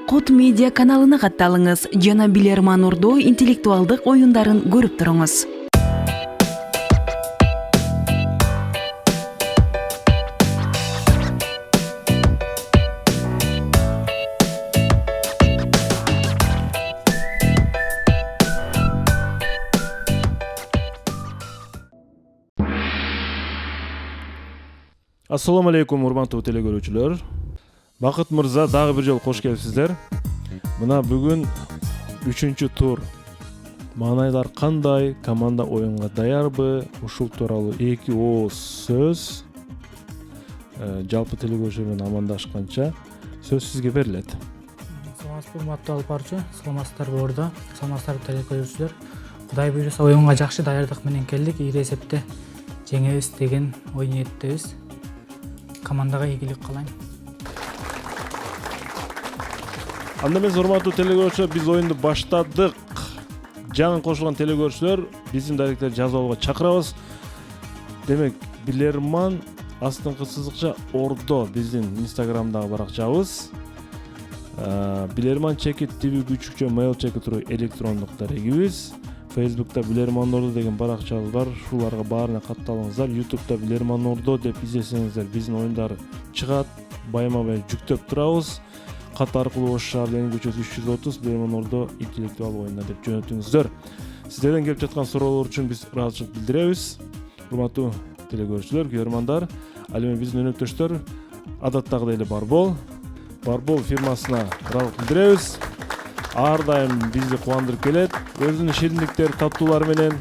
Кот медиа каналына катталыңыз жана Билерман Ордо интеллектуалдык оюндарын көрүп туруңуз. Assalamu alaikum урматтуу телекөрүүчүлөр. Бакыт мырза дагы бир жолу кош келипсиздер. Мына бүгүн 3-чү тур. Маанайдар кандай, команда оюнга даярбы? Ушул тууралуу 2 ооз сөз жалпы телекөрүүчүлөр менен амандашканча сөз сизге берилет. Саламатсызбы урматтуу алып баруучу, саламатсыздарбы Ордо, саламатсыздарбы телекөрүүчүлөр. Кудай буйруса оюнга жакшы даярдык менен келдик. Ийри эсепте жеңебиз деген ой ниеттебиз. Командага ийгилик каалайм. Анда эмес урматтуу телекөрүүчүлөр, биз оюнду баштадык. Жаңы кошулган телекөрүүчүлөр биздин даректерди жазып алууга чакырабыз. Демек, Билерман астыңкы сызыкча Ордо биздин Инстаграмдагы баракчабыз. Билерман чекит TV күчүкчө mail чекит электрондук дарегибиз. Facebook'ta Билерман Ордо деген баракчабыз бар. Шуларга баарына катталыңыздар. YouTube'да Билерман Ордо деп издесеңиздер биздин оюндар чыгат. Байма-бай жүктөп турабыз. Кат аркылуу Ош шаарынын көчөсү 330 Билерман Ордо интеллектуал оюндар деп жөнөтүңүздөр. Сиздерден келип жаткан суроолор үчүн биз ыраазычылык билдиребиз. Урматтуу телекөрүүчүлөр, көрөрмандар, ал эми биздин өнөктөштөр адаттагыдай эле Барбол фирмасына ыраазычылык билдиребиз. Ар дайым бизди кубандырып келет. Өзүнүн шириндиктер, таттуулары менен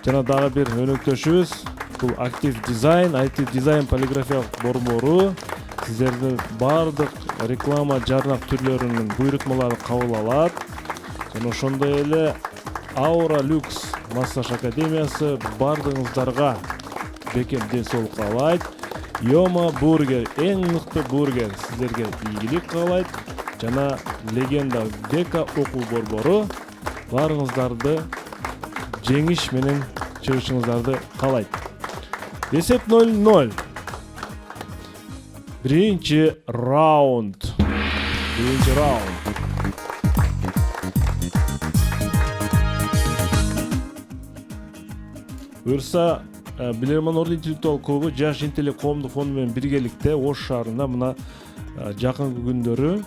жана дагы бир өнөктөшүбүз. Бул Актив Дизайн, IT дизайн полиграфиялык борбору. Сиздердин бардык реклама, жарнак түрлөрүнүн буйрутмалары кабыл алат. Жана ошондой эле Aura Lux массаж академиясы бардыгыңыздарга бекем ден соолук каалайт. Йома бургер, эң мыкты бургер сиздерге ийгилик каалайт. Жана Легенда Дека окуу борбору баарыңыздарды жеңиш менен чыгышыңыздарды каалайт. Эсеп 0-0. Биринчи раунд. Буюрса, Билерман Ордо интеллектуал клубу Жаш интеллект коомдук фонду менен биргеликте Ош шаарында мына жакынкы күндөрү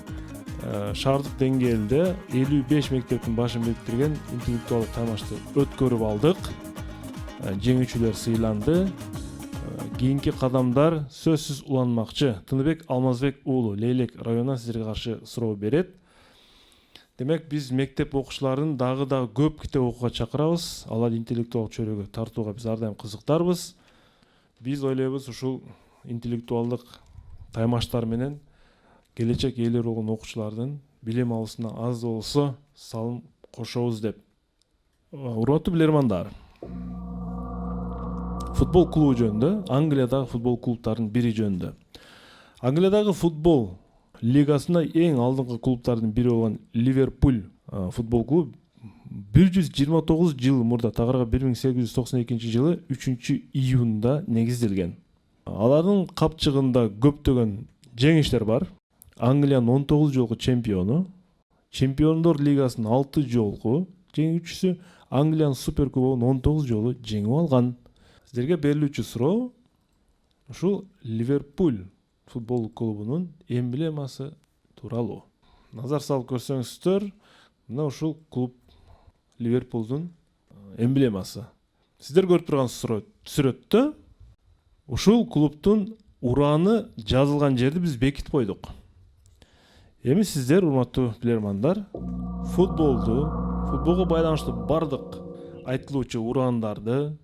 шаардык деңгээлде 55 мектептин башын бириктирген интеллектуалдык таймашты өткөрүп алдык. Жеңүүчүлөр сыйланды. Кийинки кадамдар сөзсүз уланмакчы. Тыныбек Алмазбек уулу Лейлек районунан сиздерге каршы суроо берет. Демек, биз мектеп окуучуларын дагы көп китеп окууга чакырабыз. Аларды интеллектуалдык чөйрөгө тартууга биз ар дайым кызыктарбыз. Биз ойлойбуз, ушул интеллектуалдык таймаштар менен келечек ээлер болгон окуучулардын билим алуусуна аз болсо салым кошобуз деп. Урматтуу билермандар, футбол клубу жөнүндө, Англиядагы футбол клубтарынын бири жөнүндө. Англиядагы футбол лигасында эң алдыңкы клубтардын бири болгон Ливерпуль футбол клубу 129 жыл мурда, тагырага 1892 жылы 3-июнда негизделген. Алардын капчыгында көптөгөн жеңиштер бар. Англиянын 19 жолку чемпиону, Чемпиондор лигасынын 6 жолку жеңүүчүсү, Англиянын суперкубогун 19 жолу жеңип алган. Сиздерге берилүүчү суроо ушул Ливерпуль футбол клубунун эмблемасы тууралуу. Назар салып көрсөңүздөр, мына ушул клуб Ливерпулдун эмблемасы. Сиздер көрүп турган сүрөттө ушул клубтун урааны жазылган жерди биз бекитип койдук. Эми сиздер, урматтуу билермандар, футболго байланыштуу бардык айтылуучу ураандарды,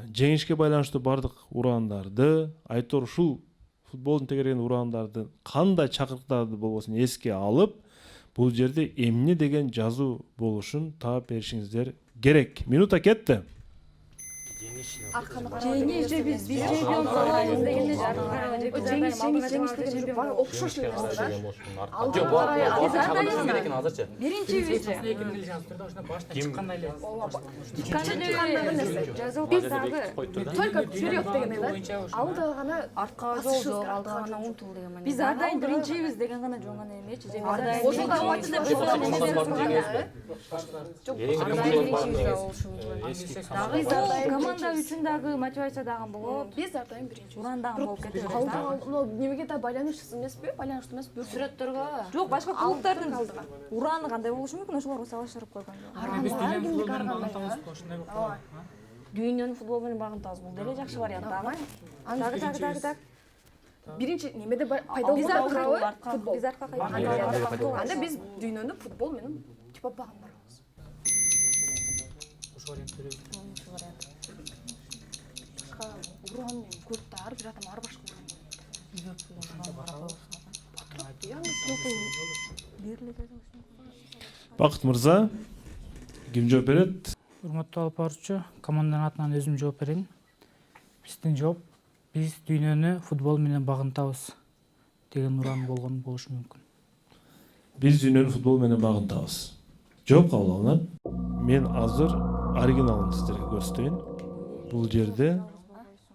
жеңишке байланыштуу бардык ураандарды, айтор ушул футболдун тегереген ураандарды кандай чакырыктарды болбосун эске алып, бул жерде эмне деген жазуу болушун таап беришиңиздер керек. Минута кетти. Жеңиши биз чемпион болобуз дегенде жеңиш деген бар окшош эле нерсе да. Алга карай азырчы. биринчибиз же. башынан чыккандай эле. Чыккандай нерсе. Жазылып дагы только вперед деген эле. Алдыга гана Артка жол жок, алдыга гана умтул деген маани. биз ар дайым биринчибиз деген гана жоңгон эмечи. Ошол да убакытта бир команда үчүн дагы мотивация дагы болот. биз ар дайым биринчи. Уран дагы болуп кетет да. Немеге да байланыштуу эмеспи? Байланыштуу эмес, бир сүрөттөргө. Жок, башка клубдардын ураны кандай болушу мүмкүн, ошолорго салыштырып койгон жок. Биз дүйнөнүн футбол менен багынтабыз, ошондой болуп калат. Дүйнөнүн футбол менен багынтабыз. Бул деле жакшы вариант дагы. Так. Биринчи немеде пайда Биз болгон артка турабы? Футбол. Биз артка кайтабыз. Анда биз дүйнөнү футбол менен типа багындырабыз. Ошол вариант беребиз. Уран клубда ар бир адам ар башка Бакыт мырза, ким жооп берет? Урматтуу алып баруучу, команданын атынан өзүм жооп берейин. Биздин жооп биз дүйнөнү футбол менен багынтабыз деген уран болгон болушу мүмкүн. Биз дүйнөнү футбол менен багынтабыз. Жооп кабыл алынат. Мен азыр оригиналын сиздерге көрсөтөйүн. Бул жерде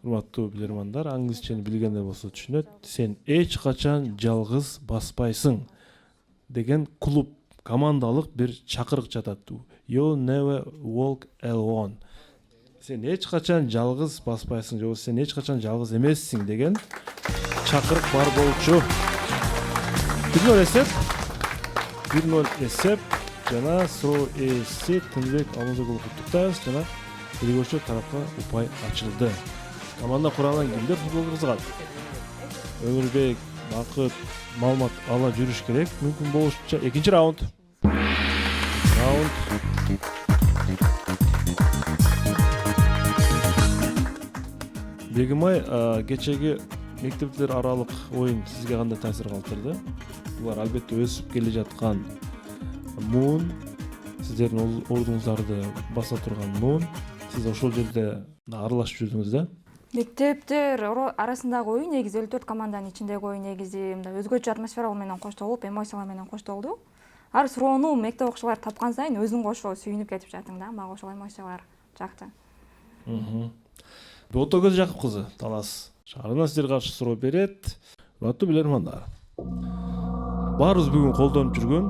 урматтуу билермандар, англисчени билгендер болсо түшүнөт. Сен эч качан жалгыз баспайсың деген клуб, командалык бир чакырык жатат. You never walk alone. Сен эч качан жалгыз баспайсың, же сен эч качан жалгыз эмессиң деген чакырык бар болчу. 1-0 эсеп. 1-0 эсеп. Жана суроо ээси Тынбек Алмазбеков куттуктайбыз. Жана биргөчө тарапка упай ачылды. Команда куралан кимдер футболго кызыгат? Өмүрбек, Бакыт, маалымат ала жүрүш керек. Мүмкүн болушунча экинчи раунд. Бегимай, кечеги мектептер аралык оюн сизге кандай таасир калтырды? Булар албетте өсүп келе жаткан муун, сиздердин ордуңуздарды баса турган муун. Сиз ошол жерде аралашып жүрдүңүз да? Мектептер арасындагы оюн негизи 54 команданын ичиндеги оюн негизи мындай өзгөчө атмосфера менен коштолуп, эмоциялар менен коштолду. Ар суроону мектеп окуучулар тапкан сайын өзүң кошо сүйүнүп кетип жатың да. Мага ошол эмоциялар жакты. Ботогөз Жакып кызы Талас шаарынан сиздерге каршы суроо берет. Урматтуу билермандар. Баарыбыз бүгүн колдонуп жүргөн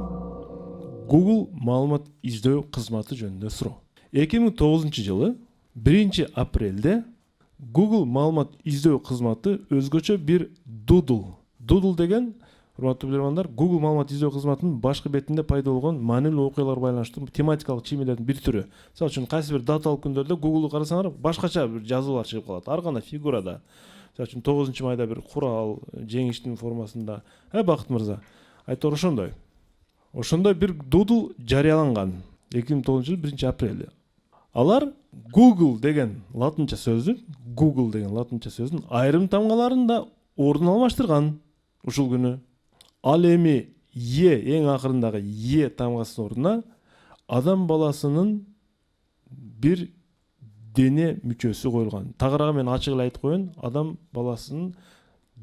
Google маалымат издөө кызматы жөнүндө суроо. 2009 жылы 1 апрелде Google маалымат издөө кызматы өзгөчө бир Doodle деген, урматтуу билермандар, Google маалымат издөө кызматынын башкы бетинде пайда болгон маанилүү окуяларга байланыштуу тематикалык чиймелердин бир түрү. Мисалы үчүн кайсы бир даталык күндөрдө Google'ду карасаңар, башкача бир жазуулар чыгып калат. Ар кандай фигурада. Мисалы үчүн 9 майда бир курал жеңиштин формасында. Бакыт мырза, айтор ошондой. Ошондой бир Doodle жарыяланган 2009 жылы 1 апрелде. Алар Google деген латынча сөздүн айрым тамгаларын да ордун алмаштырган ушул күнү. Ал эми эң акырындагы тамгасынын ордуна адам баласынын бир дене мүчөсү коюлган. Тагыраагы мен ачык эле айтып коеюн, адам баласынын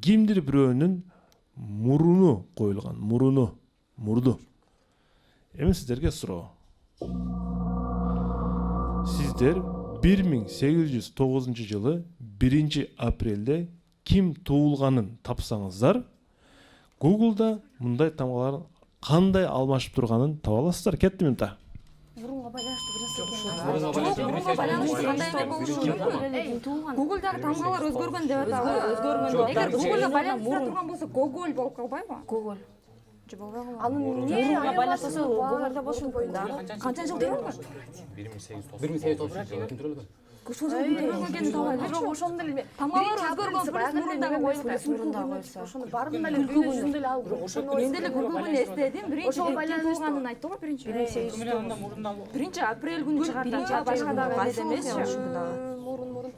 кимдир бирөөнүн муруну коюлган. Мурду. Эми сиздерге суроо. Сиздер 1809 жылы 1 апрелде ким туулганын тапсаңыздар, Google'да мындай тамгалар кандай алмашып турганын таба аласыздар. Кетти минута. Мурунга байланыштуу Мурунга байланыштуу кандай болушу мүмкүн? Google'дагы тамгалар өзгөргөн деп атабы. Эгер Google'га байланыштыра турган болсо, Google болуп калбайбы? Google. Же болбойбу? Анын Мурунга байланыштырса, Google'да болушу мүмкүн да. Канча жыл турган? 1890 Ошол өзгөргөн табайбы. Жок, ошондой эле. Тамгалар өзгөргөн, плюс мурундагы коюлган. Ошону баардыгында эле күлкүгүндө эле алып. Мен деле күлкүгүн эстедим. Биринчи туулганын айтты го, биринчи. 1 апрель күнү чыгарда, башка дагы эле эмес. Мурун.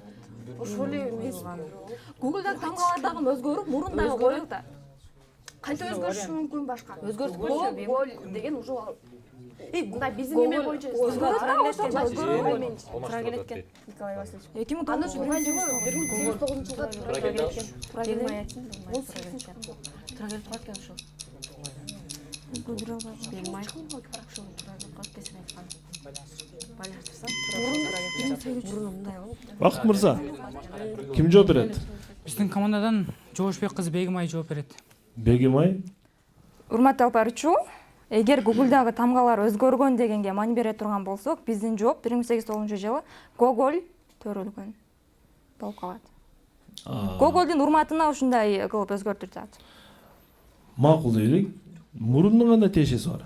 Ошол эле эмес. Google'дагы тамгалар дагы өзгөрүп, мурун дагы коюлду да. Кантип өзгөрүшү мүмкүн башка? Өзгөртпөйсү. Гол деген уже мындай биздин эме боюнча Трагелеткен Николай Васильевич. 2009 жылы 1809 жылда Трагелеткен. Трагелет калат экен ошо. Билмай. Ошо трагелет калат кесин айткан. Байлаштырсам, мурун мындай болуп. Бакыт мырза, ким жооп берет? Биздин командадан Жоошбек кызы Бегимай жооп берет. Бегимай. Урматтуу алпар үчүү, эгер Google'дагы тамгалар өзгөргөн дегенге маани бере турган болсок, биздин жооп 1890 жылы Гоголь төрөлгөн болуп калат. Гогольдун урматына ушундай кылып өзгөртүлөт. Макул дейли. Мурунун кандай тиешеси бар?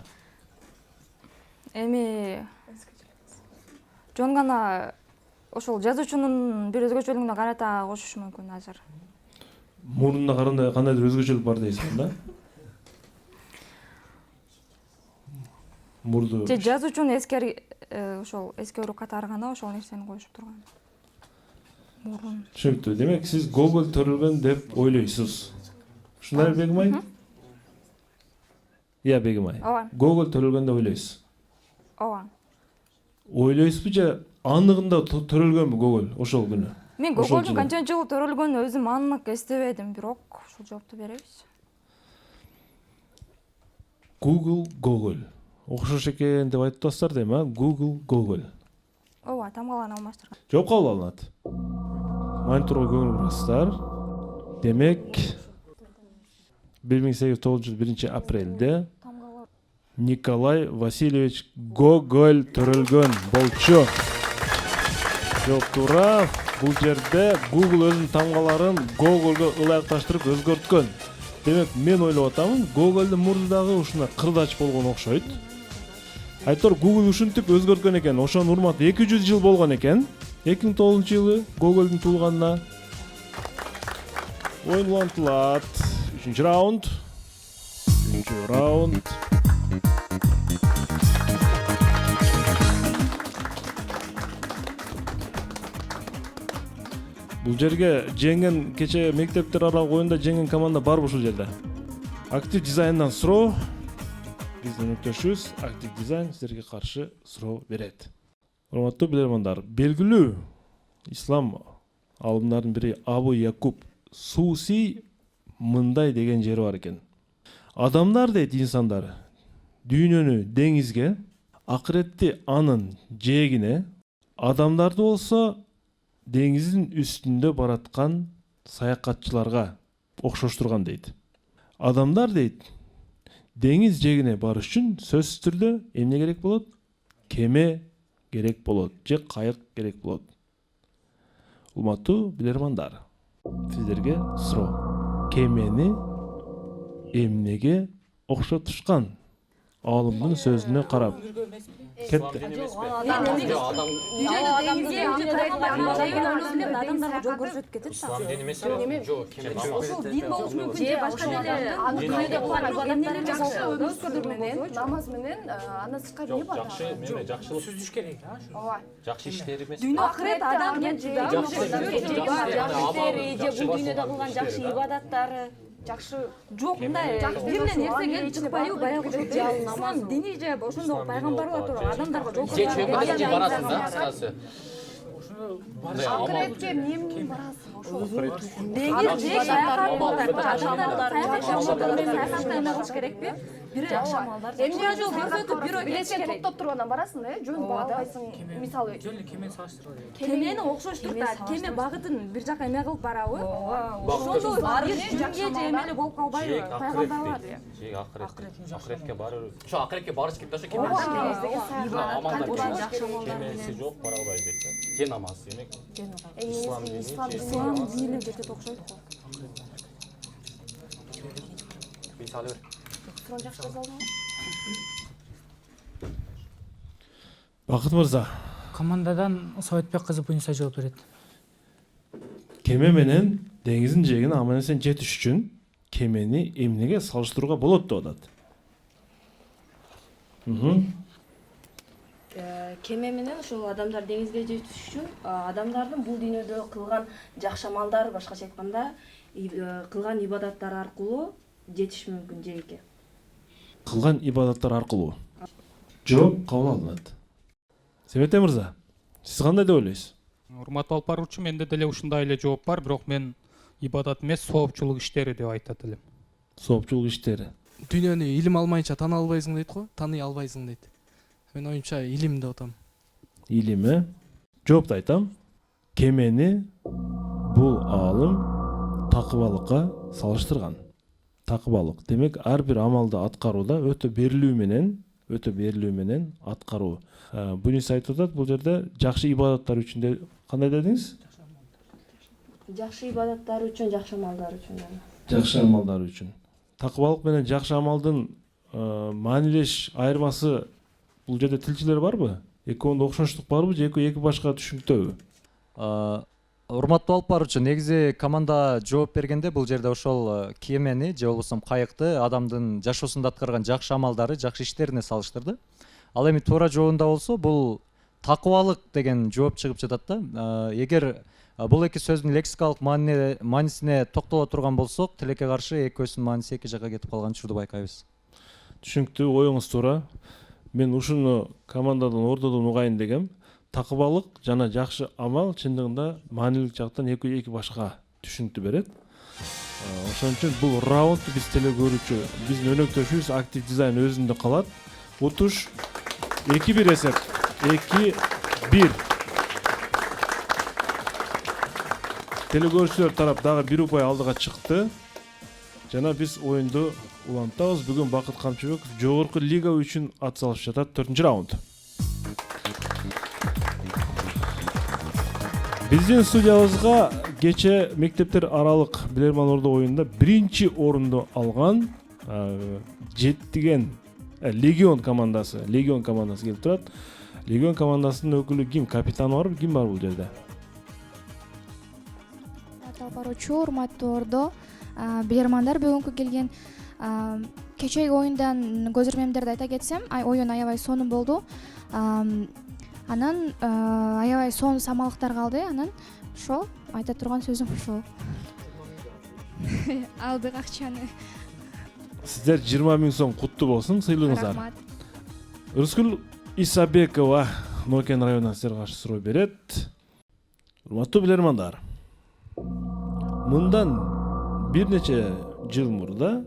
Эми жон гана ошол жазуучунун бир өзгөчөлүгүнө карата кошушу мүмкүн азыр. Мурунда кандайдыр өзгөчөлүк бар дейсиң да? Мурду. Же жазуучунун ошол эскерүү катары гана ошол нерсени коюшуп турган. Мурун. Түшүнүктүү. Демек, сиз Гоголь төрөлгөн деп ойлойсуз. Ушундай Бегимай? Иә, Бегимай. Ооба. Гоголь төрөлгөн деп ойлойсуз. Ооба. Ойлойсузбу же аныгында төрөлгөнбү Гоголь ошол күнү? Мен Гогольдун канча жылы төрөлгөнүн өзүм анык эстебедим, бирок ушул жоопту беребиз. Google Гоголь. Окшош экен деп айтып атасыздар дейм, а? Google Гоголь. Ооба, тамгаларын алмаштырган. Жооп кабыл алынат. Мониторго көңүл бурасыздар. Демек, 1891 апрелде Николай Васильевич Гоголь төрөлгөн болчу. Жооп туура. Бул жерде Google өзүнүн тамгаларын Гогольго ылайыкташтырып өзгөрткөн. Демек, мен ойлоп атамын, Гогольдун мурду дагы ушундай кырдач болгон окшойт. Айтор Google ушинтип өзгөрткөн экен. Ошонун урматы 200 жыл болгон экен. 2009 жылы Гогольдун туулганына. Оюн улантылат. 3-чү раунд. 3-чү раунд. Бул жерге жеңген кече мектептер аралык оюнда жеңген команда барбы ушул жерде? Актив дизайндан суроо. Биздин өктөшүбүз Актив дизайн силерге каршы суроо берет. Урматтуу билермандар, белгилүү ислам алымдарынын бири Абу Якуб Суси мындай деген жери бар экен. Адамдар дейт инсандар дүйнөнү деңизге, акыретти анын жээгине, адамдарды болсо деңиздин үстүндө бараткан саякатчыларга окшоштурган дейт. Адамдар дейт деңиз жээгине барыш үчүн сөзсүз түрдө эмне керек болот? Кеме керек болот, же кайык керек болот. Урматтуу билермандар, сиздерге суроо. Кемени эмнеге окшотушкан? Алымдын сөзүнө карап кетти. Адамдарга жол көрсөтүп кетет. Ислам дини эмес пе? Жок, кеме намаз. Ошол дин болушу мүмкүн. Же башка намаз менен андан тышкары эмне бар? Жакшы, эме жакшылык. Сүзүш керек, Ооба. Жакшы иштер эмес. Дүйнө акырет адам Жакшы иштери, же бул дүйнөдө кылган жакшы ибадаттары. Жакшы жок, мындай бир нерсеге чыкпайбы, баягы ошол намаз дини же ошондой пайгамбарлар тууралуу адамдарга жол Чечүүгө барасың да, кыскасы. акыретке эмне менен барасың? Ошол деңиз же саякат болот. Саякат кылыш керекпи? Жакшы амалдар. эмне жол көрсөтүп бирөө билесең токтоп тургандан барасың да, жөн багабайсың. Мисалы Жөн кемени салыштырып. Кемени окшоштур да, кеме багытын бир жака эме кылып барабы? ошондой Бир жакшы же эмеле болуп калбайбы? Пайгамбарлар. Жек акыретке барыр. Ошо акыретке барыш керек да, ошо кеме. Кемеси жок, бара албайбыз дейт да. Же намаз, демек. Ислам дини. Ислам дини жетет окшойт го. Мисалы бер. Бакыт мырза, Командадан Советбек кызы Буниса жооп берет. кеме менен деңиздин жээгине аман эсен жетиш үчүн кемени эмнеге салыштырууга болот деп атат? Кеме менен ошол адамдар деңизге жетиш үчүн адамдардын бул дүйнөдө кылган жакшы амалдары, башкача айтканда, кылган ибадаттары аркылуу жетиши мүмкүн жерге? Кылган ибадаттар аркылуу. Жооп кабыл алынат. Себете мырза, сиз кандай деп ойлойсуз? Урматтуу алып баруучу, менде деле ушундай эле жооп бар, бирок мен ибадат эмес, соопчулук иштери деп айтат элем. Соопчулук иштери. Дүйнөнү илим алмайынча тана албайсың дейт го, таны албайсың дейт. Мен оюмча илим деп атам. Илими. Жоопту айтам. Кемени бул аалым такыбалыкка салыштырган. Такыбалык. Демек, ар бир амалды аткарууда өтө берилүү менен аткаруу. Буниса айтып атат, бул жерде жакшы ибадаттар үчүн деп кандай дедиңиз? Жакшы ибадаттар үчүн, жакшы амалдар үчүн. Жакшы амалдар үчүн. Такыбалык менен жакшы амалдын маанилеш айырмасы бул жерде тилчилер барбы? Экөөндө окшоштук барбы же эки башка түшүнүктөбү? Урматтуу алып баруучу, негизи команда жооп бергенде бул жерде ошол кемени же болбосо кайыкты адамдын жашоосунда аткарган жакшы амалдары, жакшы иштерине салыштырды. Ал эми туура жообунда болсо бул такыбалык деген жооп чыгып жатат да. Эгер бул эки сөздүн лексикалык маанисине токтоло турган болсок, тилекке каршы экөөсүнүн мааниси эки жакка кетип калган учурду байкайбыз. Түшүнүктүү, оюңуз туура. Мен ушуну командадан ордодон угайын дегем. Такыбалык жана жакшы амал чындыгында маанилик жактан эки башка түшүнүктү берет. Ошон үчүн бул раундду биз теле көрүүчү, биздин өнөктөшүбүз актив дизайн өзүндө калат. Утуш 2-1 эсеп. 2-1. Теле көрүүчүлөр тарап дагы бир упай алдыга чыкты. Жана биз оюнду улантабыз. Бүгүн Бакыт Камчыбеков жогорку лига үчүн ат салышып жатат. 4-чү раунд. Биздин студиябызга кече мектептер аралык билерман ордо оюнунда 1-чи орунду алган жеттиген Легион командасы келип турат. Легион командасынын өкүлү ким? Капитаны барбы? Ким бар бул жерде? Алып баруучу, урматтуу ордо билермандар, бүгүнкү келген кечеги оюндан көзөрмөмдөрдү айта кетсем, оюн аябай сонун болду. Анан аябай сонун самалыктар калды. Анан ошо айта турган сөзүм ушул. Алдык акчаны. Сиздер 20 000 сом куттуу болсун, сыйлыгыңыздар. Рахмат. Рыскүл Исабекова Нокен районунан сиздерге каршы суроо берет. Урматтуу билермандар, мындан бир нече жыл мурда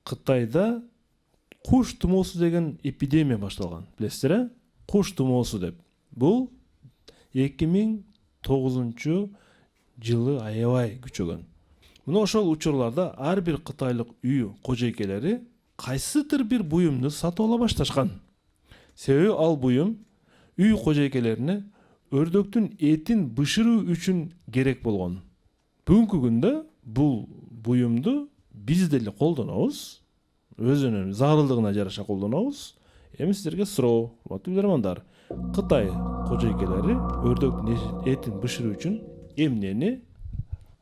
Кытайда куш тумоосу деген эпидемия башталган. Билесиздер, э? Куш тумоосу деп. Бул 2009 жылы аябай күчөгөн. Мына ошол учурларда ар бир кытайлык үй кожойкелери кайсыдыр бир буюмду сатып ала башташкан. Себеби ал буюм үй кожойкелерине өрдөктүн этин бышыруу үчүн керек болгон. Бүгүнкү күндө бул буюмду биз деле колдонобуз. Өзүнүн зарылдыгына жараша колдонобуз. Эми сиздерге суроо, урматтуу билермандар. Кытай кожойкелери өрдөктүн этин бышыруу үчүн эмнени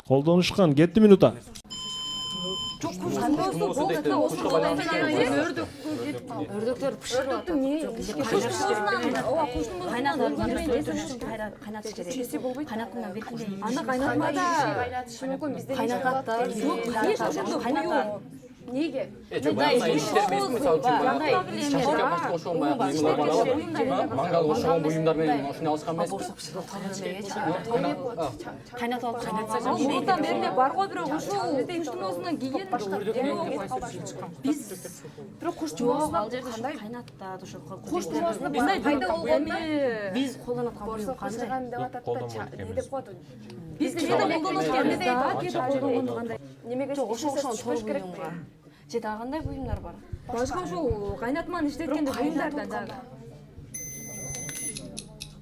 колдонушкан? Кетти минута. Өрдөктөр бышырып Неге? Мангал ошол буюмдар менен ушуну алышкан эмеспи? Мурдан бериле бар го, бирок ушул куш тумоосунан кийин Биз бирок куш тумоосунан кандай кайнаттат ошо куш тумоосунан мындай пайда болгонда биз колдонот борсо кашыган деп атат да, не деп коет. биз эмнеде колдонот экенбиз да, кээде колдонгондо кандай? Немеге түшпөш керек буюмга же дагы кандай буюмдар бар? Башка ушул кайнатманы иштеткенде буюмдардан дагы.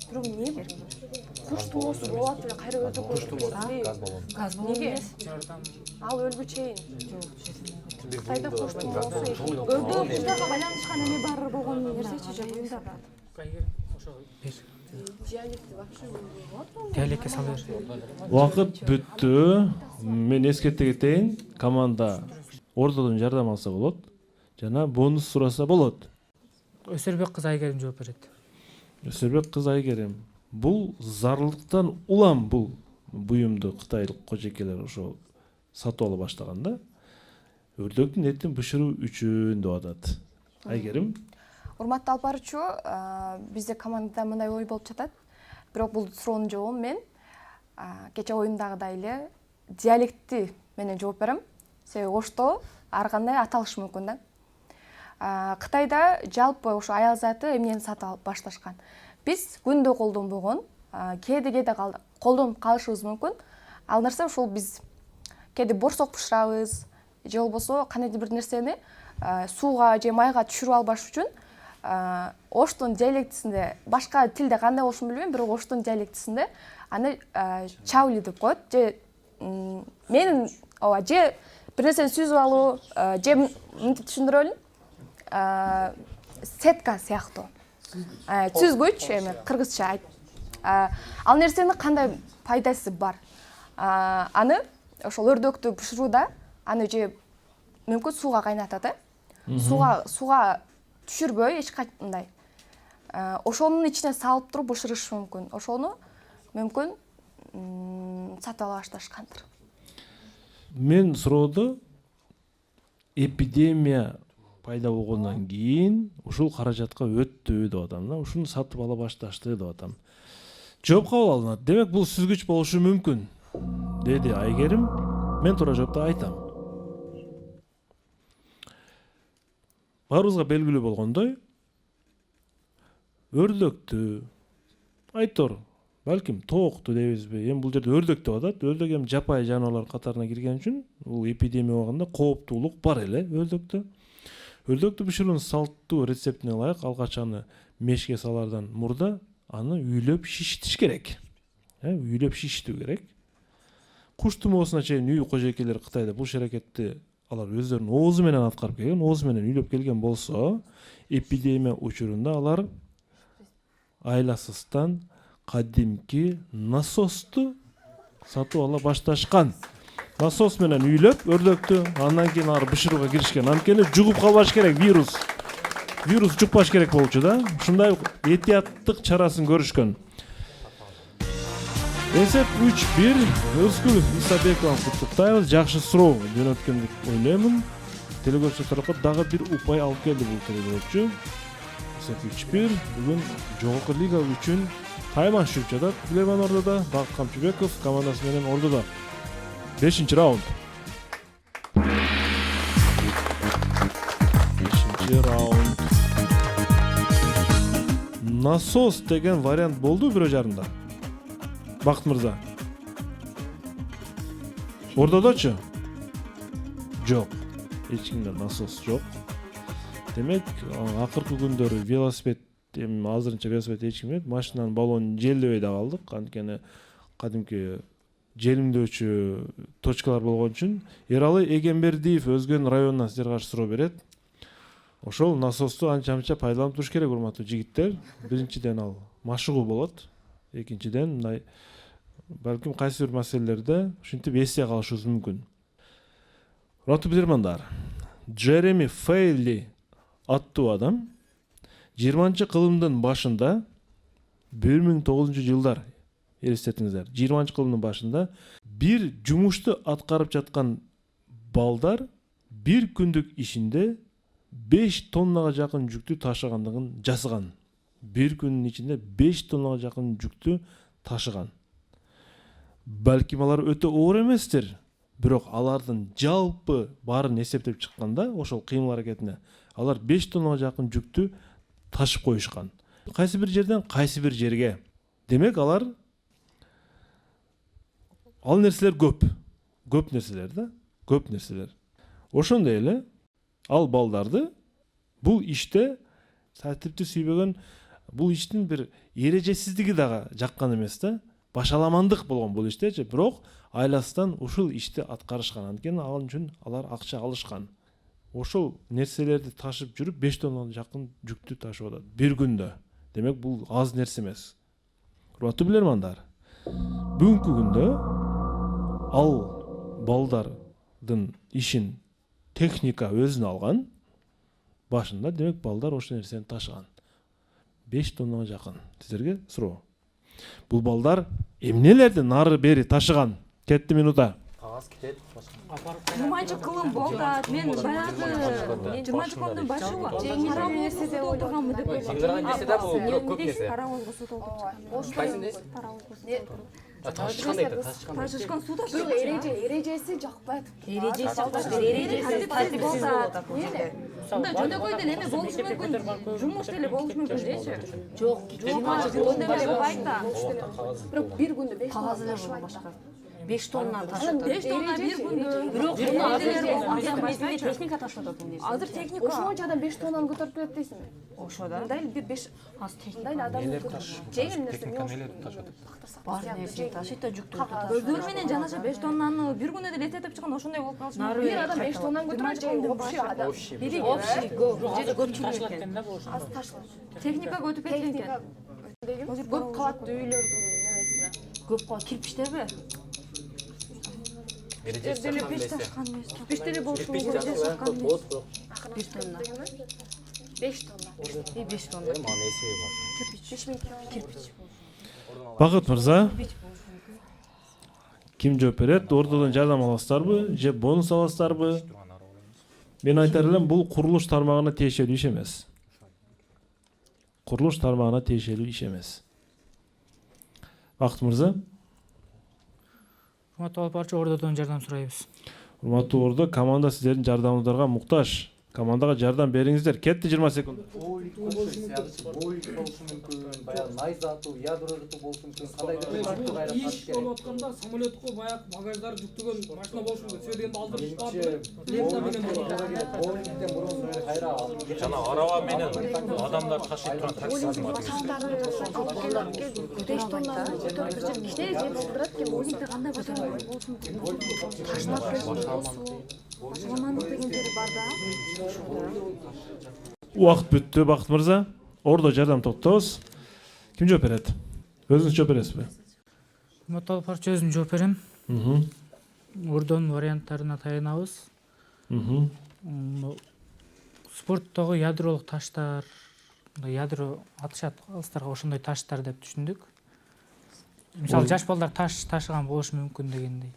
Бирок эмне? Куш тумоосу болот эле, кайра өтүп кетти. Газ болот эмес. Ал өлгү чейин. Кытайда куш тумоосу Өрдөө куштарга байланышкан эме бар болгон нерсечи же буюмдар бар. Диалекке салып. Убакыт бүттү. Мен эскерте кетейин. Команда ордодон жардам алса болот. Жана бонус сураса болот. Өсөрбек кыз Айгерим жооп берет. Өсөрбек кыз Айгерим. Бул зарылдыктан улам бул буюмду кытайлык кожойкелер ошо сатып ала баштаганда. өрдөктүн этин бышыруу үчүн деп атат. Айгерим? Урматтуу алып баруучу, бизде командада мындай ой болуп жатат. Бирок бул суроонун жообун мен кече оюндагыдай эле диалектти менен жооп берем. Себеби ошто ар кандай аталышы мүмкүн да. Кытайда жалпы ошо аял заты эмнени сатып алып башташкан. Биз күндө колдонбогон, кээде колдонуп калышыбыз мүмкүн. Ал нерсе ушул биз кээде борсок бышырабыз, же болбосо кандайдыр бир нерсени сууга же майга түшүрүп албаш үчүн оштун диалектисинде, башка тилде кандай болушун билбейм, бирок оштун диалектисинде аны чаули деп коет. Же менин же бир нерсени сүзүп алуу, же мынтип түшүндүрөлүн, сетка сыяктуу. Сүзгүч, эми кыргызча айт. Ал нерсенин кандай пайдасы бар? Аны ошол өрдөктү бышырууда аны же мүмкүн сууга кайнатат, сууга түшүрбөй эч кандай. Ошонун ичине салып туруп бышырыш мүмкүн. Ошону мүмкүн сатып ала башташкандыр. Мен суроодо эпидемия пайда болгондон кийин ушул каражатка өттү деп атам да. Ушуну сатып ала башташты деп атам. Жооп кабыл алынат. Демек бул сүзгүч болушу мүмкүн, деди Айгерим. Мен туура жоопту айтам. Баарыбызга белгилүү болгондой, өрдөктү, айтор, балким тоокту дейбизби, эми бул жерде өрдөк деп атат. Өрдөк эми жапайы жаныбарлар катарына кирген үчүн бул эпидемия болгондо кооптуулук бар эле өрдөктө. Өрдөктү бышыруунун салттуу рецептине ылайык алгач аны мешке салардан мурда аны үйлөп шишитиш керек. Үйлөп шишитүү керек. Куш тумоосуна чейин үй кожойкелери Кытайда бул аракетти алар өздөрүнүн оозу менен аткарып келген, оозу менен үйлөп келген болсо, эпидемия учурунда алар айласыздан кадимки насосту сатып ала башташкан. Насос менен үйлөп өрдөктү, андан кийин алар бышырууга киришкен. Анткени жугуп калбаш керек вирус. Вирус жукпаш керек болчу да. Ушундай этияттык чарасын көрүшкөн. Эсеп 3-1 Özgül Исабекованы куттуктайбыз. Жакшы суроо жөнөткөн деп ойлоймун. Телекөрүүчү тарапка дагы бир упай алып келди бул телекөрүүчү. Эсеп 3-1 бүгүн жогорку лига үчүн тайман жүрүп жатат. Билерман ордодо Бакыт Камчыбеков командасы менен ордодо. 5-чи раунд. 5-чи раунд. Насос деген вариант болду бирөө жарында. Бакыт мырза. Ордодочу? Жок. Эч кимде насос жок. Демек, акыркы күндөрү велосипед, эми азырынча велосипед эч ким эмес, машинанын баллонун желдебей да калдык. Анткени кадимки желимдөөчү точкалар болгон үчүн Эралы Эгембердиев Өзгөн районунан сиздерге каршы суроо берет. Ошол насосту анча-мынча пайдаланып туруш керек, урматтуу жигиттер. Биринчиден ал машыгуу болот. Экинчиден мындай балким кайсы бир маселелерде ушинтип эсте калышыбыз мүмкүн. Урматтуу билермандар, Джереми Фейли аттуу адам 20-кылымдын башында 1900-жылдар элестетиңиздер. 20-кылымдын башында бир жумушту аткарып жаткан балдар бир күндүк ишинде 5 тоннага жакын жүктү ташыгандыгын жазган. Bir күнүн ичинде 5 тоннага жакын жүктү ташыган. Балким алар өтө оор эместир, бирок алардын жалпы баарын эсептеп чыкканда, ошол кыймыл аракетине алар 5 тоннага жакын жүктү ташып коюшкан. Кайсы бир жерден кайсы бир жерге. Демек алар ал нерселер көп. Көп нерселер да, көп нерселер. Ошондой эле ал балдарды бул иште тартипти сүйбөгөн, бул иштин бир эрежесиздиги дагы жаккан эмес да. Башаламандык болгон бул иштечи, бирок айласынан ушул ишти аткарышкан. Анткени ал үчүн алар акча алышкан. Ошол нерселерди ташып жүрүп 5 тоннага жакын жүктү ташып атат бир күндө. Демек бул аз нерсе эмес. Урматтуу билермандар, бүгүнкү күндө ал балдардын ишин техника өзүнө алган. Башында демек балдар ошол нерсени ташыган. 5 тоннага жакын. Сиздерге суроо. Бул балдар эмнелерди нары бери ташыган? Кетти минута. аз кетет. Жуманчы кылым болтат. Мен баягы 20-күндүн башы паровозго отурганмын деп ойлойм. Жеңилдирген нерсе да бул көп нерсе. Паровозго суу толтуруп Кайсын дейсиз? Ташышкан дейт, ташышкан. Ташышкан суу Бирок эрежеси жакпайт. тартипсиз болот бул жерде. Мында жөнөкөй деле эме болушу мүмкүн. Жумуш деле болушу мүмкүн дейчи. Жок, Ондай эле болбойт да. Бирок бир күндө 5 кагаз эле болот башка. 5 тонна ташыды. 5 тонна бир күндө. Бирок Бирок техника ташып атат бул нерсе. азыр техника. ошончо адам 5 тоннаны көтөрүп келет дейсиңби? Ошо да. Мындай бир 5 Аз техника. мындай адам жеңил нерсе Бар нерсе ташыйт да жүктөрүп ташыйт. Көздөр менен жанаша 5 тоннаны бир күндө деле этетип чыккан ошондой болуп калышы мүмкүн. бир адам 5 тоннаны көтөрөт же общий адам. Общий көпчүлүк экен. Аз ташланат. Техника өтүп кеткен экен. Көп кабаттуу үйлөрдүн немесине. Көп кой кирпичтеби? Эрежеси Деле чаккан 5 нерсе. ташкан эмес. Кирпичтери болушу Кирпич мүмкүн. жасалган болот, бирок 1 тонна. 5 тонна. 5 тонна. мага эсеби бар. Кирпич. Бакыт мырза, ким жооп берет? Ордодон жардам аласыздарбы же бонус аласыздарбы? Мен айтар элем, бул курулуш тармагына тиешелүү иш эмес. Курулуш тармагына тиешелүү иш эмес. Бакыт мырза, урматтуу алып барчу Ордодон жардам сурайбыз. урматтуу Ордо, команда сиздердин жардамыңыздарга муктаж. Командага жардам бериңиздер. Кетти 20 секунд. бойлик болушу мүмкүн, баягы найза атуу, ядро жатуу болушу мүмкүн. Кандайдыр бир иш болуп атканда самолетко баягы багаждары жүктөгөн машина болушу мүмкүн. Сиздер енді алдырып боулингден мурун кайра Жана араба менен адамдар ташыйт турган такси Beş tonnаны көтөрүп жүрүп кичине же болдурат ки Боулингде кандай болушу мүмкүн? Башаламандык дегендери бар да. Убакыт бүттү, Бакыт мырза. Ордо жардам токтообуз. Ким жооп берет? Өзүңүз жооп бересизби? Урматтуу алып барчу өзүм жооп берем. Ордонун варианттарына таянабыз. Спорттогу ядролук таштар, ядро атышат кыздарга ошондой таштар деп түшүндүк. Мисалы жаш балдар таш ташыган болушу мүмкүн дегендей.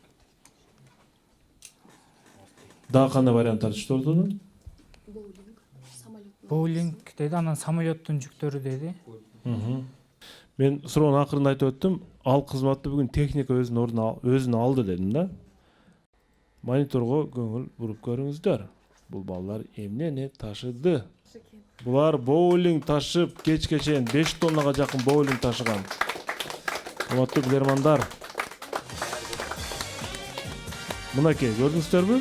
Дагы кандай варианттар түштү Ордодон? Боулинг деди, анан самолеттун жүктөрү деди. Мен суроонун акырында айтып өттүм, ал кызматты бүгүн техника өзүн алды дедим да. Мониторго көңүл буруп көрүңүздөр. Бул балдар эмнени ташыды? Булар боулинг ташып, кечке чейин 5 тоннага жакын боулинг ташыган. Урматтуу билермандар. Мынакей, көрдүңүздөрбү?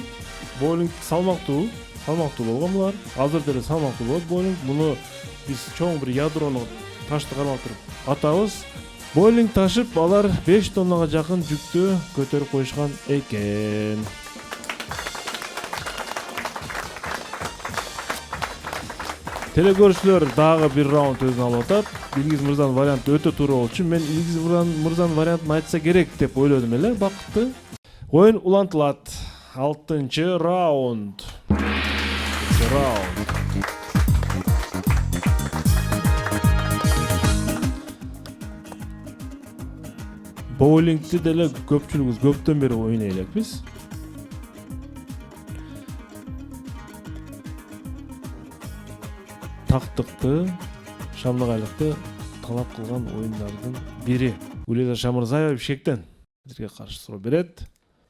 Боулинг салмактуу болгон булар. Азыр деле салмактуу болот боулинг. Муну биз чоң бир ядрону ташты кармап туруп атабыз. Боулинг ташып, алар 5 тоннага жакын жүктү көтөрүп коюшкан экен. Телекөрүүчүлөр дагы бир раунд өзүнө алып атат. Илгиз мырзанын варианты өтө туура болчу. Мен Илгиз мырзанын вариантын айтса керек деп ойлодум эле, Бакытты. Оюн улантылат. 6-чы раунд. Боулингти деле көпчүлүгүбүз көптөн бери ойной элекпиз. Тактыкты, шамдык айлыкты талап кылган оюндардын бири. Улиза Шамырзаева Бишкектен бизге каршы суроо берет.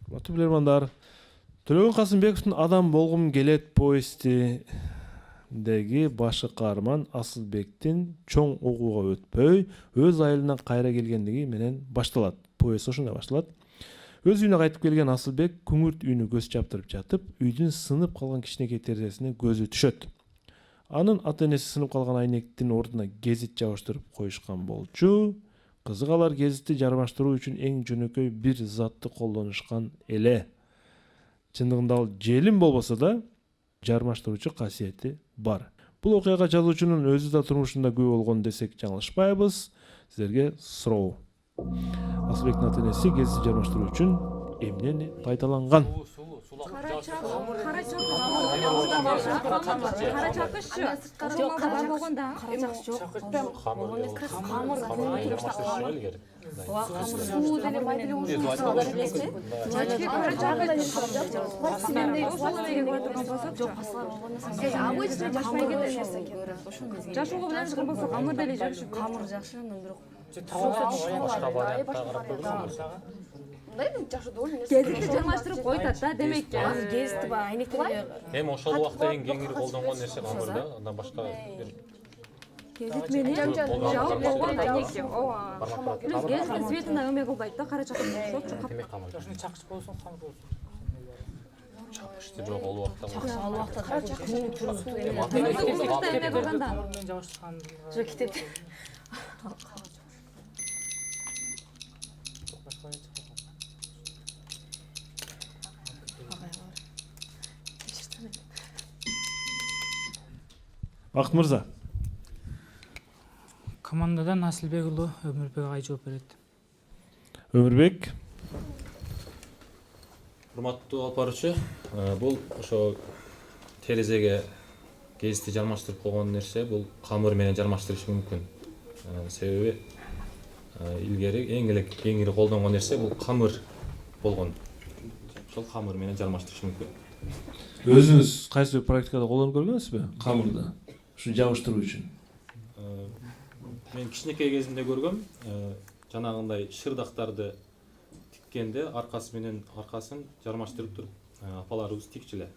Урматтуу билермандар, Төлөгөн Касымбековдун Адам болгум келет повестидеги башы каарман Асылбектин чоң окууга өтпөй, өз айылынан кайра келгендиги менен башталат. Повест ошондой башталат. Өз үйүнө кайтып келген Асылбек күңүрт үйүнү көз чаптырып жатып, үйдүн сынып калган кичинекей терезесине көзү түшөт. Анын ата-энеси сынып калган айнектин ордуна гезит жабыштырып коюшкан болчу. Кызык алар гезитти жармаштыруу үчүн эң жөнөкөй бир затты колдонушкан эле. Чындыгында ал желим болбосо да, жармаштыруучу касиети бар. Бул окуяга жазуучунун өзү да турмушунда күбө болгон десек жаңылышпайбыз. Сиздерге суроо. Асылбектин ата-энеси гезитти жармаштыруу үчүн эмнени пайдаланган? Сулуу Кара чакышчы. Журналда бар болгон да. Кара чакыш жок. Суу деле май деле ушундай билесизби? Обычный жашпай кетет нерсе экен. Жашоого байланыштырган болсо камыр деле жакшы. Камыр жакшы, анан бирок Башка варианттагы карап көрсөңүз. Мындай жакшы дол нерсе. Гезитти жармаштырып койтат да, демек. гезитти баягы айнектеле. Эми ошол убакта эң кеңири колдонгон нерсе камыр да. Андан башка Гезит менен жабып болгон айнекти. Ооба. Плюс гезиттин светине эме кылбайт да, кара чакыш окшотчу. демек камыр. Ошону чакыш болсун, камыр болсун. Чакышты жок ал убакта. Ал убакта күнү чурузду эме. Эме кылганда. Мен жабыштырган. Жок кетет. Бакыт мырза. Командадан Асылбек уулу Өмүрбек агай жооп берет. Өмүрбек. Урматтуу алып баруучу, бул ошо терезеге гезитти жармаштырып койгон нерсе бул камыр менен жармаштырыш мүмкүн. Себеби илгери эң эле кеңири колдонгон нерсе бул камыр болгон. Ошол камыр менен жармаштырыш мүмкүн. Өзүңүз кайсы бир практикада колдонуп көргөнсүзбү? Камырды. Ушуну жабыштыруу үчүн. Мен кичинекей кезимде көргөм, жанагындай шырдактарды тиккенде аркасын жармаштырып туруп, апаларыбыз тикчиле.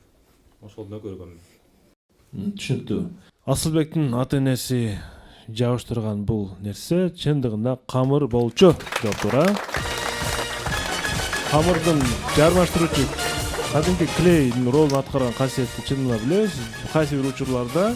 Ошондо көргөм. Түшүнүктүү. Асылбектин ата-энеси жабыштырган бул нерсе чындыгында камыр болчу деп тура. Камырдын жармаштыруучу кадимки клейдин ролун аткарган касиетти чынында билебиз. Кайсы бир учурларда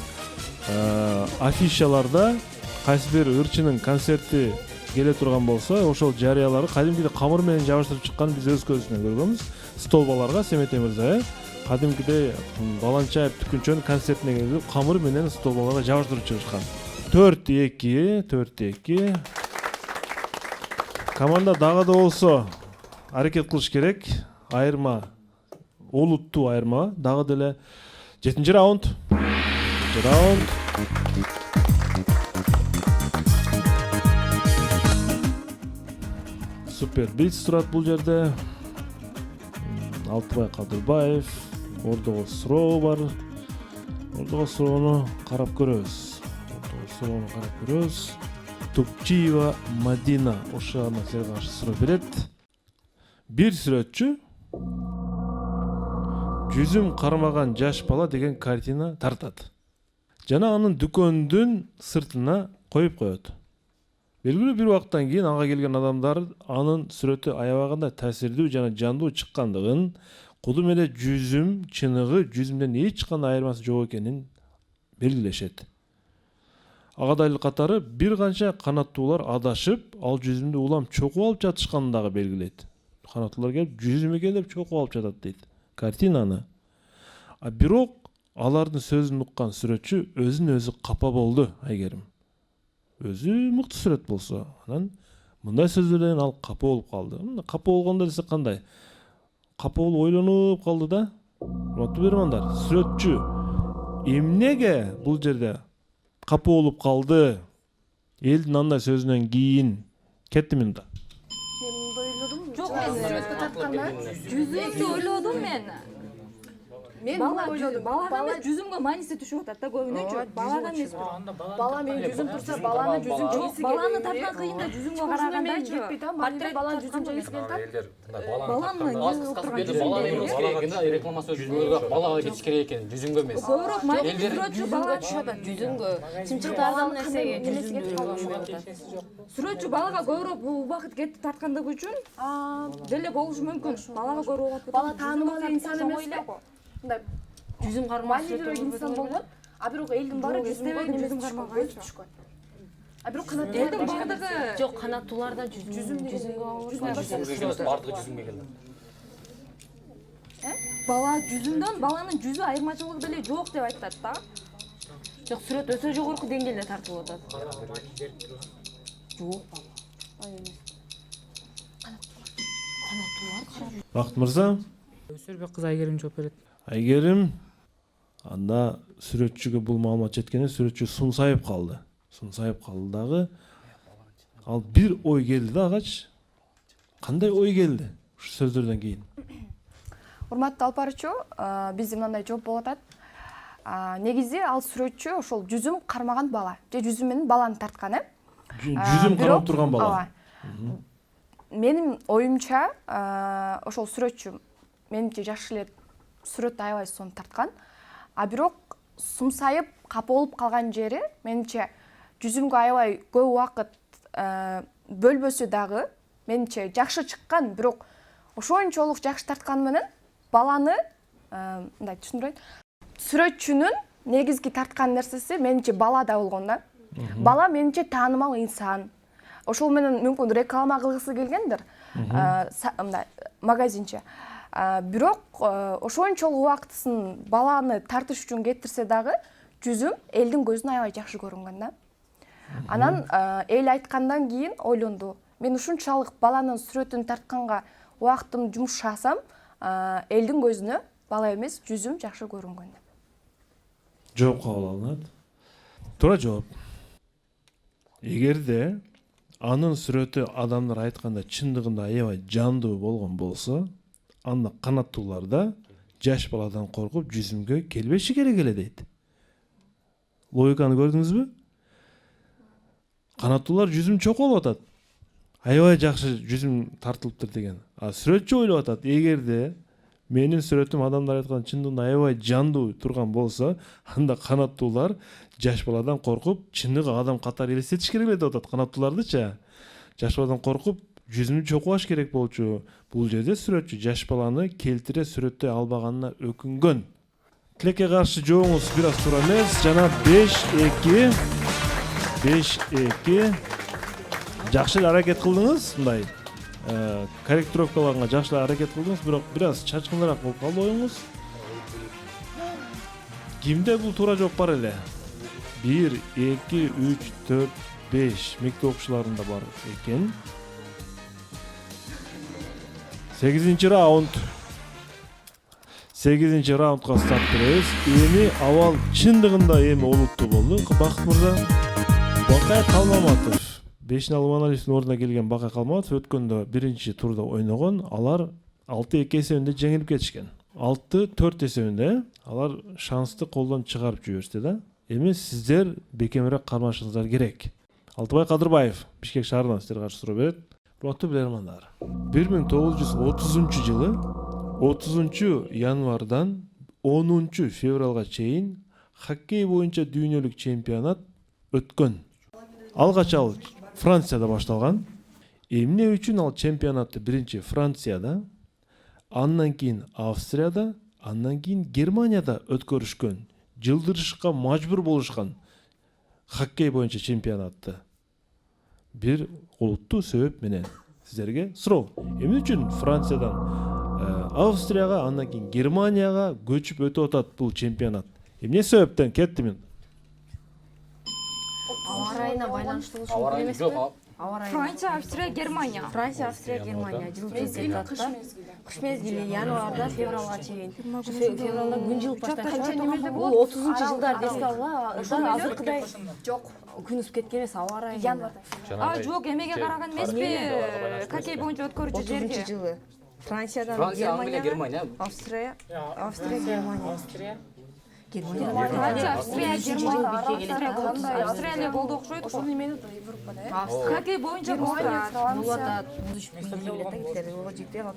афишаларда кайсы бир ырчынын концерти келе турган болсо, ошол жарыялары кадимкидей камыр менен жабыштырып чыкканын биз өз көзүбүз менен көргөнбүз. Столбаларга Семет Мырза, кадимкидей Баланчаев Түкүнчөнүн концертине келип камыр менен столбаларга жабыштырып чыгышкан. 4-2. Команда дагы да болсо аракет кылыш керек. Айырма олуттуу айырма дагы деле 7-чи раунд. Супер блиц турат бул жерде. Алтыбай Кадырбаев, ордого суроо бар. Ордого суроону карап көрөбүз. Тупчиева Мадина ошо маселеге каршы суроо берет. Бир сүрөтчү жүзүм кармаган жаш бала деген картина тартат. Жана анын дүкөндүн сыртына коюп коет. Белгилүү бир убакыттан кийин ага келген адамдар анын сүрөтү аябагында таасирдүү жана жандуу чыккандыгын, кудум эле жүзүм чыныгы жүзүмдөн эч кандай айырмасы жок экенин белгилешет. Ага далил катары бир канча канаттуулар адашып, ал жүзүмдү улам чокуп алып жатышканын дагы белгилейт. Канаттуулар келип жүзүм экен деп чокуп алып жатат дейт картинаны. Бирок алардын сөзүн уккан сүрөтчү өзүн өзү капа болду, Айгерим. Өзү мыкты сүрөт болсо, анан мындай сөздөрдөн ал капа болуп калды. Капа болгондо десе кандай? Капа болуп ойлонуп калды да. Урматтуу бермандар, сүрөтчү эмнеге бул жерде капа болуп калды? Элдин андай сөзүнөн кийин кетти мында. Жок, мен сүрөткө тартканда жүзүмдү ойлодум мен. Бала ойлодум. Балага эмес жүзүмгө мааниси түшүп атат да көбүнөчү. Балага эмес. Бала менен жүзүм турса, баланы жүзүм жегиси баланы тарткан кыйын да жүзүмгө карагандачы. Портрет баланы жүзүм жегиси келет. Баланы рекламасы жүзүмгө балага кетиш керек экен, жүзүмгө эмес. Көбүрөөк мааниси Жүзүмгө түшүп атат, жүзүмгө. Чымчыктардан нерсеге жүзүмдү. Сүрөтчү балага көбүрөөк убакыт кетип тарткандыгы үчүн деле болушу мүмкүн. Балага көбүрөөк убакыт. Бала таанымал инсан эмеспи? Мындай Жүзүм кармак инсан болгон. Бирок элдин баары жүзүм жүзүм кармаган. Бирок канат Элдин бардыгы жок, канаттууларда жүзүмгө Бардыгы жүзүмгө келди. Бала жүзүмдөн баланын жүзү айырмачылыгы деле жок деп айтат да. жок, сүрөт өтө жогорку деңгээлде тартылып атат. Жок. Бакыт мырза, Өсөрбек кыз Айгерим жооп берет. Айгерим, анда сүрөтчүгө бул маалымат жеткенде сүрөтчү сумсайып калды. Сумсайып калды дагы. Ал бир ой келди да агачы. Кандай ой келди ушу сөздөрдөн кийин? Урматтуу алып баруучу, бизде мындай жооп болуп атат. Негизи ал сүрөтчү ошол жүзүм кармаган бала же жүзүм менен баланы тарткан, Жүзүм карап турган бала. Менин оюмча, ошол сүрөтчү менимче жакшы эле сүрөттү аябай сонун тарткан. А бирок сумсайып капа болуп калган жери менимче жүзүмгө аябай көп убакыт бөлбөсө дагы менимче жакшы чыккан, бирок ошончолук жакшы тартканы менен баланы мындай түшүндүрөйүн. Сүрөтчүнүн негизги тарткан нерсеси менимче балада болгон да. Бала менимче таанымал инсан. Ошол менен мүмкүн реклама кылгысы келгендир. Мындай магазинче. Бирок ошончолук убактысын баланы тартыш үчүн кетирсе дагы жүзүм элдин көзүнө аябай жакшы көрүнгөн да. Анан эл айткандан кийин ойлонду. Мен ушунчалык баланын сүрөтүн тартканга убактымды жумшасам, элдин көзүнө бала эмес жүзүм жакшы көрүнгөн деп. Жооп кабыл алынат. Туура жооп. Эгерде анын сүрөтү адамдар айтканда чындыгында аябай жандуу болгон болсо, анда канаттуулар да жаш баладан коркуп жүзүмгө келбеши керек эле дейт. Логиканы көрдүңүзбү? Канаттуулар жүзүм чокол атат. Аябай жакшы жүзүм тартылыптыр деген. Сүрөтчү ойлоп атат, эгерде менин сүрөтүм адамдар айткан чындыгында аябай жандуу турган болсо, анда канаттуулар жаш баладан коркуп чындыгы адам катары элестетиш керек эле деп атат канаттуулардычы. Жаш баладан коркуп жүзүмү чокубаш керек болчу. Бул жерде сүрөтчү жаш баланы келтире сүрөттөй албаганына өкүнгөн. Тилекке каршы жообуңуз бир аз туура эмес. Жана 5-2. 5-2. Жакшы эле аракет кылдыңыз, мындай корректировкаларга жакшы эле аракет кылдыңыз, бирок бир аз чачкыныраак болуп калды оюңуз. Кимде бул туура жооп бар эле? 1, 2, 3, 4, 5 мектеп окуучуларында бар экен. 8-ci раунд. 8-ci раундга старт беребиз. Эми абал чындыгында эми олуттуу болду. Бакыт мырза, Бакай Калмаматов 5-налы аналисттин ордуна келген Бакай Калмаматов өткөндө биринчи турда ойногон. Алар 6-2 эсебинде жеңилип кетишкен. 6-4 эсебинде алар шансты колдон чыгарып жиберишти да. Эми сиздер бекемирээк кармашыңыздар керек. Алтыбай Кадырбаев Бишкек шаарынан сиздерге каршы суроо берет. Урматтуу билермандар, 1930-жылы 30 январдан 10 февралга чейин хоккей боюнча дүйнөлүк чемпионат өткөн. Алгач ал Францияда башталган. Эмне үчүн ал чемпионатты биринчи Францияда, андан кийин Австрияда, андан кийин Германияда өткөрүшкөн, жылдырышка мажбур болушкан хоккей боюнча чемпионатты. Бир олуттуу себеп менен сиздерге суроо. Эмне үчүн Франциядан Австрияга, андан кийин Германияга көчүп өтүп атат бул чемпионат? Эмне себептен кетти мен? Аба ырайына байланыштуу болушу керек эмеспи? Франция, Австрия, Германия. Франция, Австрия, Германия жылы чемпионат. Кыш мезгили январда февралга чейин. Февралда күн жылып баштайт. Бул 30-жылдарды эске алгыла, азыркыдай жок. Күн ысып кеткен эмес, аба ырайы. Январда. Жок, эмеге караган эмеспи? Хоккей боюнча өткөрүүчү жерге. 30-жылы. Франциядан Германия, Австрия, Германия. Франция, Австрия, Германия. Австрия болду окшойт. Ошол эмени Европада. Хоккей боюнча болот атат.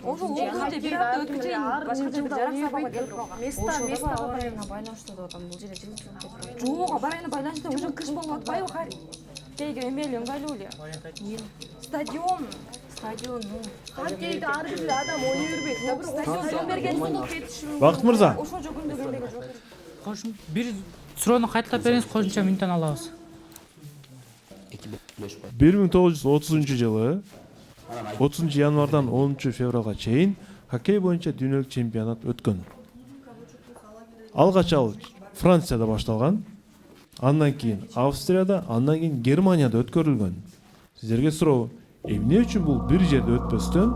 Ошол окуучу бир апта өткөчөйүн башка жерде жарак сабакка келип калган. Места аба ырайына байланыштуу деп атам. Бул жерде жылы чемпионат. Жок, аба ырайына байланыштуу уже кыш болуп атпайбы Харри? Кейге эмели ыңгайлуу эле. Стадион. Хоккейди ар бир адам ойной бербейт да, бирок стадион берген болуп кетиши мүмкүн. Бакыт мырза. Ошончо күндө келбеге жок. Бир суроону кайталап бериңиз, кошумча мүнөттөн алабыз. 1930-жылы 30 январдан 10 февралга чейин хоккей боюнча дүйнөлүк чемпионат өткөн. Алгач ал Францияда башталган, андан кийин Австрияда, андан кийин Германияда өткөрүлгөн. Сиздерге суроо, эмне үчүн бул бир жерде өтпөстөн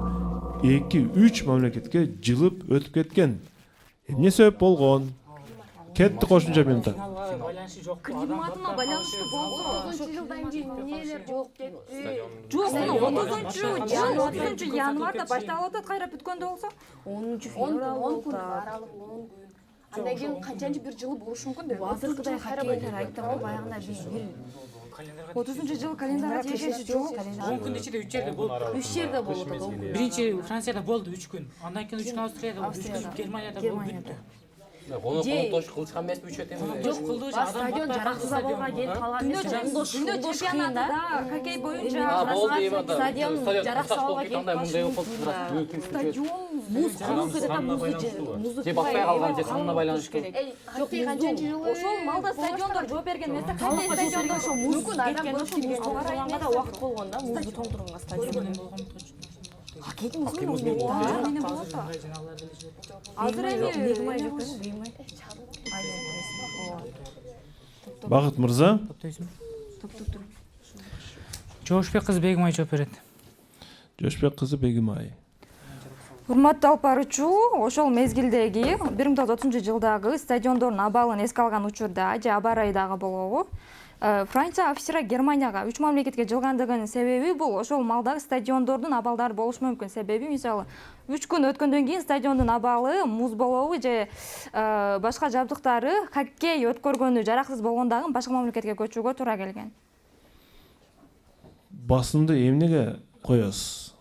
2-3 мамлекетке жылып өтүп кеткен. Эмне себеп болгон? Кетти кошумча минутта. байланышы жок. Климатына байланыштуу болсо 30-жылдан кийин эмнелер болуп кетти? жок, 30 январда башталып атат, кайра бүткөндө болсо 10 10 февраль күн аралык 10 күн. Андан кийин канчанчы бир жыл болушу мүмкүн деп. азыркыдай хоккейлер айтты го баягында бир 30-жыл календарга тиешеси жок. 10 күндүн ичинде 3 жерде болуп турат. 3 жерде болуп атат. Биринчи Францияда болду 3 күн. Андан кийин 3 күн Австрияда болду, 3 күн Германияда болду, бүттү. Onu kontoş kılıçkan mes bir çötem. Жок кылды, Стадион жараксыз абалга келип калган эмес. Дүнө чемпионатында хоккей боюнча Стадион жараксыз абалга келип калган. стадион Муз курулду деп музду. Же bakmaya kalgan je sanına байланыштуу. Хоккей канчанчы жыл ошол малда стадиондор жооп берген эмес да, кандай стадиондор ошо мүмкүн адам көрүп келген. Тоңтурганга да убакыт болгон да, музду тоңтурганга стадион. Хоккейдин музу менен болот да. Азыр эми Бакыт мырза, Жоошбек кызы Бегимай жооп берет. Жошбек кызы Бегимай. Урматтуу алып баруучу, ошол мезгилдеги 1930-жылдагы стадиондордун абалын эске алган учурда же аба ырайдагы болгобу Франция офицера Германияга 3 мамлекетке жылгандыгынын себеби бул ошол малдагы стадиондордун абалдары болушу мүмкүн. Себеби мисалы 3 күн өткөндөн кийин стадиондун абалы муз болобу же башка жабдыктары хоккей өткөргөнү жараксыз болгондагы башка мамлекетке көчүүгө туура келген. Басымды эмнеге коесуз?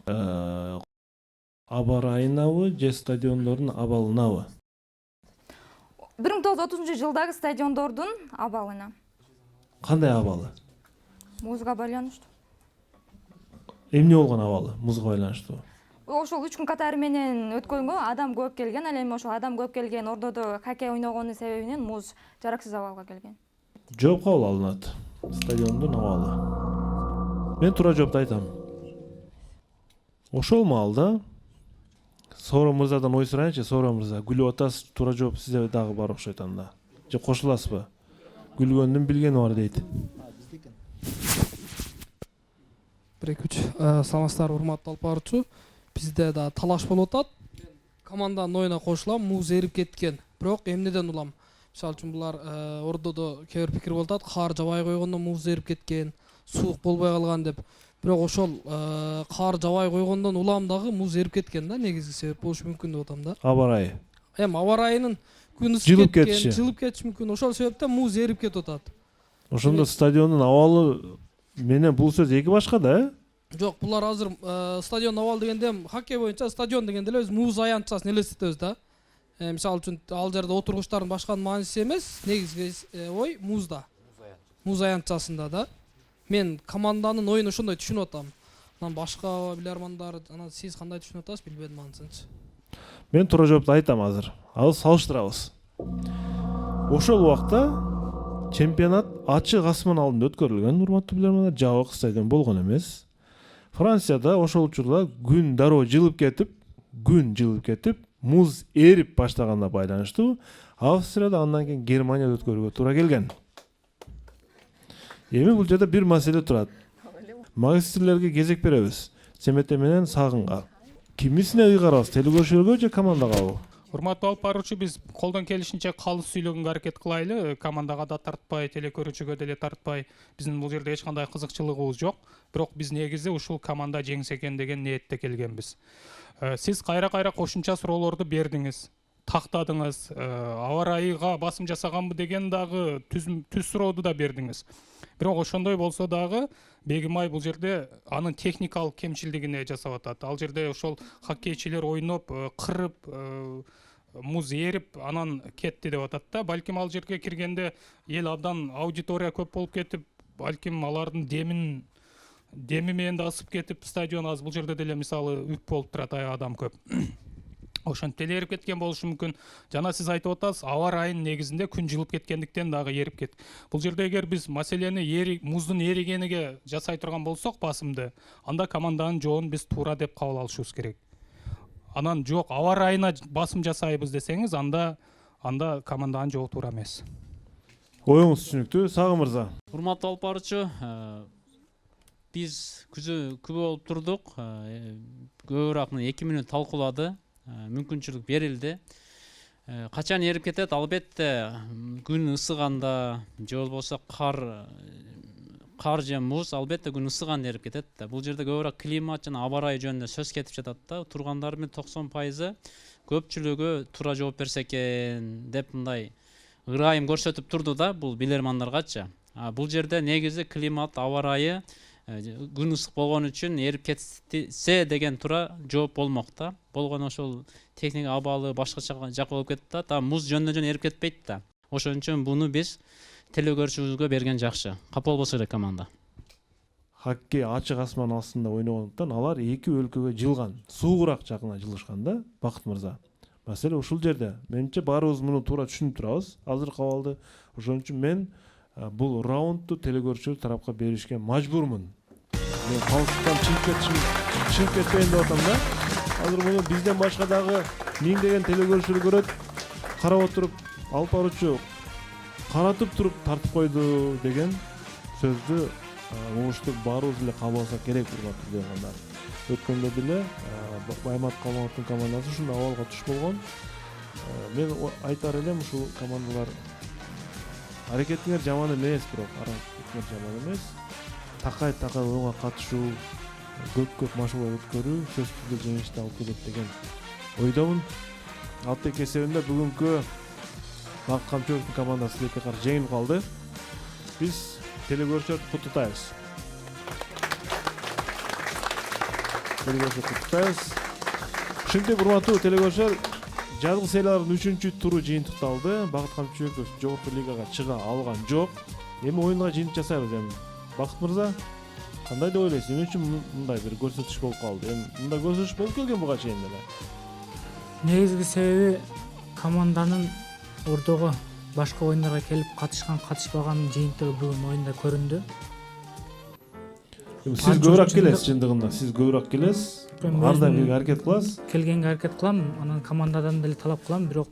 Аба ырайынабы же стадиондордун абалынабы? 1930-жылдагы стадиондордун абалына. Кандай абалы? Музга байланыштуу. Эмне болгон абалы? Музга байланыштуу. Ошол 3 күн катары менен өткөнгө адам көп келген, ал эми ошол адам көп келген ордодо хоккей ойногонун себебинен муз жараксыз абалга келген. Жооп кабыл алынат. Стадиондун абалы. Мен туура жоопту айтам. Ошол маалда Сора мырзадан ой сурайынчы, Сора мырза, күлүп атасыз, туура жооп сизде дагы бар окшойт анда. Же кошуласызбы? Күлгөндүн билгени бар дейт. 1-2-3 саламатсыздар урматтуу алып баруучу. Бизде да талаш болуп атат. Команданын оюна кошулам, муз эрип кеткен. Бирок эмнеден улам? Мисалы үчүн булар ордодо кээ бир пикир болуп атат, кар жабай койгондон муз эрип кеткен, суук болбой калган деп. Бирок ошол кар жабай койгондон улам дагы муз эрип кеткен да, негизги себеп болушу мүмкүн деп атам да. Аба ырайы. Эми аба ырайынын күн Жылып ысып кетиши. кеткен, жылып кетиши мүмкүн. Ошол себептен муз эрип кетип атат. Ошондо стадиондун абалы менен бул сөз эки башка да, Жок, булар азыр стадион абал дегенде хоккей боюнча стадион дегенде эле муз аянтчасын элестетебиз да. Мисалы үчүн ал жерде отургучтардын башканын мааниси эмес, негизги ой музда. Муз аянтчасында да. Мен команданын оюн ошондой түшүнүп атам. Анан башка билермандар, анан сиз кандай түшүнүп атасыз билбедим анысынчы. Мен туура жоопту айтам азыр. Ал салыштырабыз. Ошол убакта чемпионат ачык асман алдында өткөрүлгөн, урматтуу билермандар, жабык стадион болгон эмес. Францияда ошол учурда күн дароо жылып кетип, муз эрип баштаганына байланыштуу Австрияда андан кийин Германияда өткөрүүгө туура келген. Эми бул жерде бир маселе турат. Магистрлерге кезек беребиз. Семете менен Сагынга. Кимисине ыйгарабыз, телекөрүүчүлөргө же командагабы? Урматтуу алып баруучу, биз колдон келишинче калыс сүйлөгөнгө аракет кылайлы. Командага да тартпай, телекөрүүчүгө деле тартпай. Биздин бул жерде эч кандай кызыкчылыгыбыз жок. Бирок биз негизи ушул команда жеңсе экен деген ниетте келгенбиз. Сиз кайра-кайра кошумча суроолорду бердиңиз, тактадыңыз. Аба ырайыга басым жасаганбы деген дагы түз сурооду да бердиңиз. Бирок ошондой болсо дагы Бегимай бул жерде анын техникалык кемчилдигине жасап атат. Ал жерде ошол хоккейчилер ойноп, кырып, муз эрип, анан кетти деп атат да. Балким ал жерге киргенде эл абдан аудитория көп болуп кетип, балким алардын деми менен да ысып кетип, стадион аз бул жерде деле мисалы үк болуп турат, адам көп. Ошентип деле эрип кеткен болушу мүмкүн. Жана сиз айтып атасыз, аба ырайынын негизинде күн жылып кеткендиктен дагы эрип кетти. Бул жерде эгер биз маселени муздун эригениге жасай турган болсок басымды, анда команданын жообун биз туура деп кабыл алышыбыз керек. Анан жок, аба ырайына басым жасайбыз десеңиз, анда команданын жообу туура эмес. Оюңуз түшүнүктүү, Сагын мырза. Урматтуу алып баруучу, биз күбө болуп турдук. Көбүрөөк 2 мүнөт талкуулады. Мүмкүнчүлүк берилди. Качан эрип кетет? Албетте күн ысыганда же болбосо кар же муз албетте күн ысыганда эрип кетет да. Бул жерде көбүрөөк климат жана аба ырайы жөнүндө сөз кетип жатат да. Тургандардын 90% көпчүлүгү туура жооп берсе экен деп мындай ырайым көрсөтүп турду да, бул билермандаргачы. Бул жерде негизи климат, аба ырайы күн ысык болгон үчүн эрип кетсе деген туура жооп болмок да. Болгону ошол техника абалы башкача жак болуп кетти да. Муз жөн эрип кетпейт да. Ошон үчүн буну биз телекөрүүчүбүзгө берген жакшы. Капа болбосо эле команда. Хоккей ачык асман астында ойногондуктан алар эки өлкөгө жылган, суугураак жагына жылышкан да, Бакыт мырза. Маселе ушул жерде. Менимче баарыбыз муну туура түшүнүп турабыз. Азыркы абалды. Ошон үчүн мен бул раундту телекөрүүчү тарапка беришке мажбурмун. Мен калктан чыгып кетпейин деп атам да. Азыр муну бизден башка дагы миңдеген телекөрүүчүлөр көрөт. Карап отуруп, алып баруучу каратып туруп тартып койду деген сөздү угуштуп баарыбыз эле кабыл алсак керек, урматтуу көрөрмандар. Өткөндө деле Баймат Калмановдун командасы ушундай абалга туш болгон. Мен айтар элем, ушул командалар аракетиңер жаман эмес, бирок аракетиңер жаман эмес. Такай оюнга катышуу, көп машыгуу өткөрүү сөзсүз түрдө жеңишти алып келет деген ойдомун. Алтек эсебинде бүгүнкү Бакыт Камчыбековдун командасы эки каршы жеңилип калды. Биз телекөрүүчүлөрдү куттуктайбыз. Ушинтип, урматтуу телекөрүүчүлөр, жазгы сериялардын 3-туру жыйынтыкталды. Бакыт Камчыбеков жогорку лигага чыга алган жок. Эми оюнга жыйынтык жасайбыз эми. Бакыт мырза, кандай деп ойлойсуз? Эмне үчүн мындай бир көрсөтүш болуп калды? Эми мындай көрсөтүш болуп келген буга чейин эле. Негизги себеби команданын ордого башка оюндарга келип катышпаган жыйынтыгы бүгүн оюнда көрүндү. Сиз көбүрөөк келесиз, чындыгында сиз көбүрөөк келесиз. Ар дайым бир аракет кыласыз. Келгенге аракет кылам, анан командадан деле талап кылам, бирок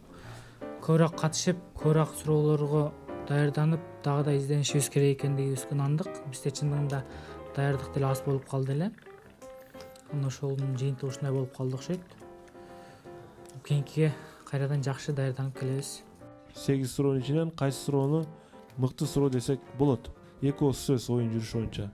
көбүрөөк катышып, көбүрөөк суроолорго даярданып, дагы да изденишибиз керек экендигибизге ынандык. Бизде чындыгында даярдык деле аз болуп калды эле. Анан ошонун жыйынтыгы ушундай болуп калды окшойт. Кийинкиге кайрадан жакшы даярданып келебиз. 8 суроонун ичинен кайсы суроону мыкты суроо десек болот? Эки ооз сөз оюн жүрүшү боюнча.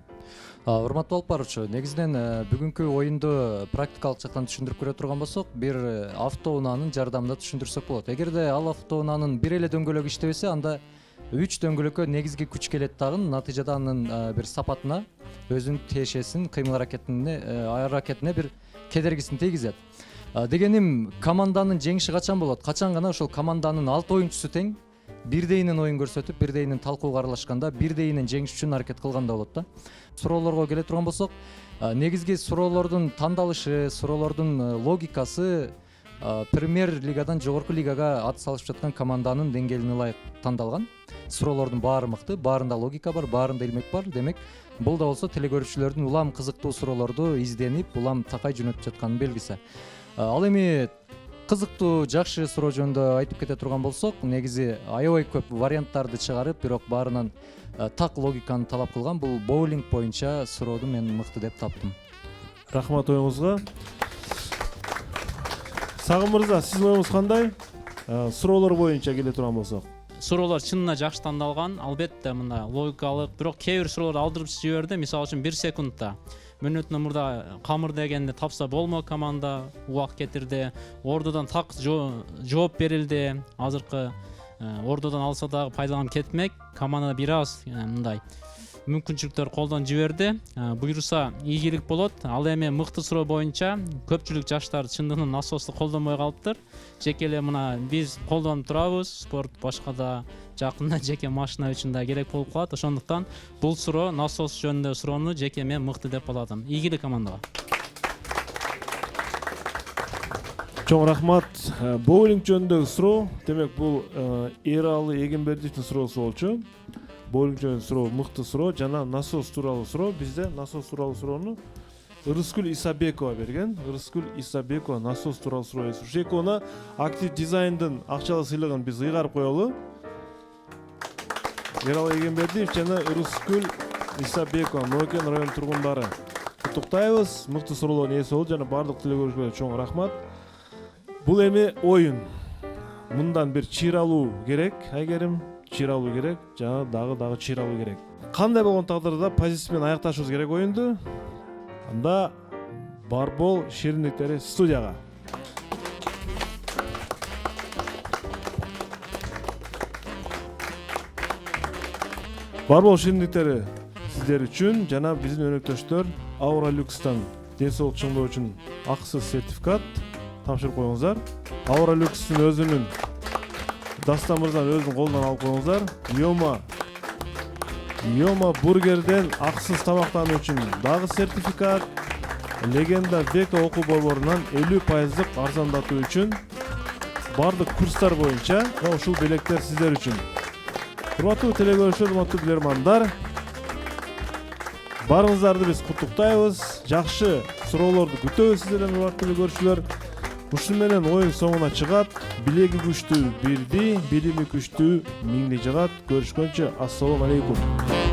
Урматтуу алып баруучу, негизинен бүгүнкү оюнду практикалык жактан түшүндүрүп көрө турган болсок, бир автоунаанын жардамында түшүндүрсөк болот. Эгерде ал автоунаанын бир эле дөңгөлөгү иштебесе, анда 3 дөңгөлөккө негизги күч келет дагы, натыйжада анын бир сапатына, өзүнүн тиешесин, кыймыл аракетине бир кедергисин тийгизет. Дегеним, команданын жеңиши качан болот? Качан гана ошол команданын 6 оюнчусу тең бирдейинен оюн көрсөтүп, бирдейинен талкууга аралашканда, бирдейинен жеңиш үчүн аракет кылганда болот да. Суроолорго келе турган болсок, негизги суроолордун тандалышы, суроолордун логикасы Премьер лигадан жогорку лигага ат салышып жаткан команданын деңгээлине ылайык тандалган. Суроолордун баары мыкты, баарында логика бар, баарында илмек бар. Демек, бул да болсо телекөрүүчүлөрдүн улам кызыктуу суроолорду изденип, улам такай жөнөтүп жатканын белгиси. Ал эми кызыктуу, жакшы суроо жөнүндө айтып кете турган болсок, негизи аябай көп варианттарды чыгарып, бирок баарынан так логиканы талап кылган бул боулинг боюнча сурооду мен мыкты деп таптым. Рахмат оюңузга. Сагым мырза, сиздин оюңуз кандай? Суроолор боюнча келе турган болсок. Суроолор чынына жакшы тандалган. Албетте мына логикалык, бирок кээ бир суроолорду алдырып жиберди. Мисалы үчүн 1 секундта мүнөтүнө мурда камыр дегенди тапса болмо команда убак кетирди. Ордодон так жооп берилди. Азыркы ордодон алса дагы пайдаланып кетмек. Команда бир аз мындай мүмкүнчүлүктөр колдон жиберди. Буйруса ийгилик болот. Ал эми мыкты суроо боюнча көпчүлүк жаштар чындыгынан насосту колдонбой калыптыр. Жеке эле мына биз колдонуп турабыз. Спорт башка да жакында жеке машина үчүн да керек болуп калат. Ошондуктан бул суроо насос жөнүндө суроону жеке мен мыкты деп аладым. Ийгилик командага. Чоң рахмат. Боулинг жөнүндөгү суроо, демек бул Эралы Эгембердиевдин суроосу болчу. Боулинг жөнүндө суроо мыкты суроо жана насос тууралуу суроо. Бизде насос тууралуу суроону Ырыскүл Исабекова берген. Ырыскүл Исабекова насос тууралуу суроо. Ушул экөөнө актив дизайндын акчалуу сыйлыгын биз ыйгарып коелу. Эралы Эгембердиев жана Ырыскүл Исабекова, Нокен район тургундары куттуктайбыз. Мыкты суроолордун ээси болду жана бардык телекөрүүчүлөргө чоң рахмат. Бул эми оюн. Мындан бир чыйралуу керек, Айгерим, чыйралуу керек, жана дагы чыйралуу керек. Кандай болгон тагдырда позиция менен аякташыбыз керек оюнду. Анда Барбол шириндиктери студияга. Барбол шириндиктери сиздер үчүн жана биздин өнөктөштөр Aura Lux'тан ден соолук чыңдоо үчүн акысыз сертификат тапшырып коюңуздар. Aura Lux'тун өзүнүн Дастан мырзанын өзүнүн колунан алып коюңуздар. Йома бургерден акысыз тамактануу үчүн дагы сертификат. Легенда Века окуу борборунан 50% арзандатуу үчүн бардык курстар боюнча ушул белектер сиздер үчүн. Урматтуу телекөрүүчүлөр, урматтуу билермандар, барыңыздарды биз куттуктайбыз. Жакшы суроолорду күтөбүз сиздерден, урматтуу телекөрүүчүлөр. Ушун менен оюн соңуна чыгат. Билеги күчтүү бирди, билими күчтүү миңди жыгат. Көрүшкөнчө, ассалому алейкум.